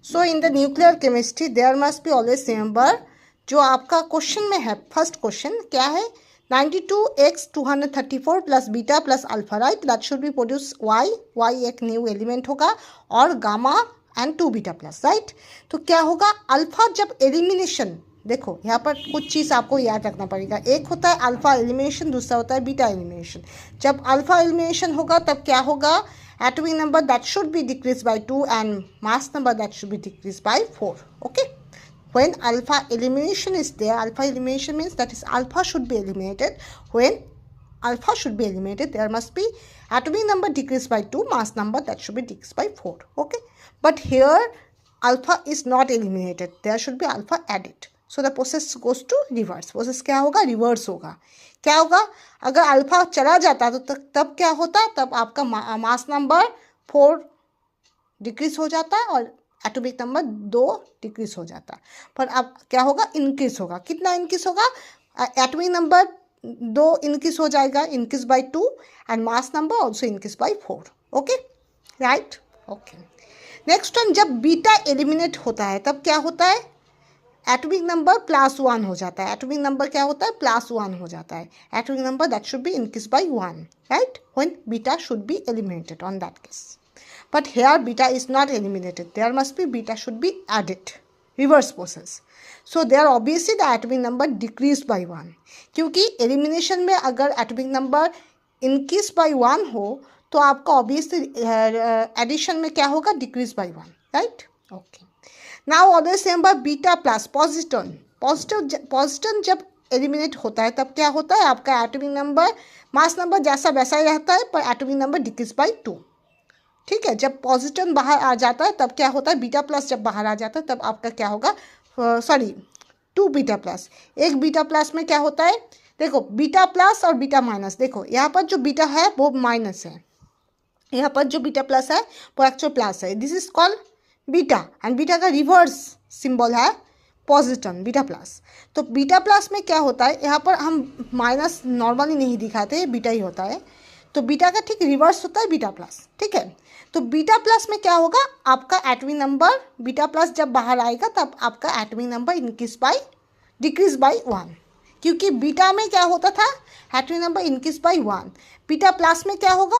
So in the nuclear chemistry there must be always remember, जो आपका question में है, फर्स्ट क्वेश्चन क्या है, 92x 234 plus beta plus alpha, right, that should B produce y एक new element होगा और gamma and 2 beta plus, right. तो क्या होगा, अल्फा जब एलिमिनेशन, देखो यहाँ पर कुछ चीज़ आपको याद रखना पड़ेगा, एक होता है अल्फा एलिमिनेशन, दूसरा होता है बीटा एलिमिनेशन। जब अल्फा एलिमिनेशन होगा तब क्या होगा, atomic number that should be decreased by 2 and mass number that should be decreased by 4. Okay, when alpha elimination is there, alpha elimination means that is alpha should be eliminated. When alpha should be eliminated, there must be atomic number decreased by 2, mass number that should be decreased by 4. Okay, but here alpha is not eliminated, there should be alpha added. So the process goes to reverse. process क्या होगा, reverse होगा। क्या होगा, अगर alpha चला जाता तो तब क्या होता, तब आपका मास नंबर 4 डिक्रीज हो जाता है और एटॉमिक नंबर 2 डिक्रीज हो जाता है। पर अब क्या होगा, इंक्रीज होगा। कितना इंक्रीज होगा, एटॉमिक नंबर 2 इंक्रीज हो जाएगा, increase by 2, and mass number also increase by 4। Okay, right, okay. Next one, जब बीटा एलिमिनेट होता है तब क्या होता है, एटॉमिक नंबर +1 हो जाता है। एटॉमिक नंबर क्या होता है, +1 हो जाता है। Atomic number that should be increase by 1, right, when beta should be eliminated on that case. But here beta is not eliminated, there must be beta should be added, reverse process. So there obviously the atomic number decrease by 1, क्योंकि elimination में अगर atomic number increase by 1 हो तो आपका obviously addition में क्या होगा, decrease by 1, right, okay. Now always remember beta plus positron जब एलिमिनेट होता है तब क्या होता है, आपका एटॉमिक नंबर, मास नंबर जैसा वैसा ही रहता है, पर एटॉमिक नंबर डिक्रीज बाय 2। ठीक है, जब पॉजिटन बाहर आ जाता है तब क्या होता है, बीटा प्लस जब बाहर आ जाता है तब आपका क्या होगा, 2 बीटा प्लस। एक बीटा प्लस में क्या होता है, देखो बीटा प्लस और बीटा माइनस, देखो यहाँ पर जो बीटा है वो माइनस है, यहाँ पर जो बीटा प्लस है वो एक्चुअल प्लस है। This is called beta, and beta का रिवर्स सिंबल है पॉजिटन, बीटा प्लस। तो बीटा प्लस में क्या होता है, यहाँ पर हम माइनस नॉर्मली नहीं दिखाते, बीटा ही होता है। तो बीटा का ठीक रिवर्स होता है बीटा प्लस, ठीक है। तो बीटा प्लस में क्या होगा, आपका एटॉमिक नंबर, बीटा प्लस जब बाहर आएगा तब आपका एटॉमिक नंबर डिक्रीज बाय 1, क्योंकि बीटा में क्या होता था, atomic number increase by 1। Beta plus में क्या होगा,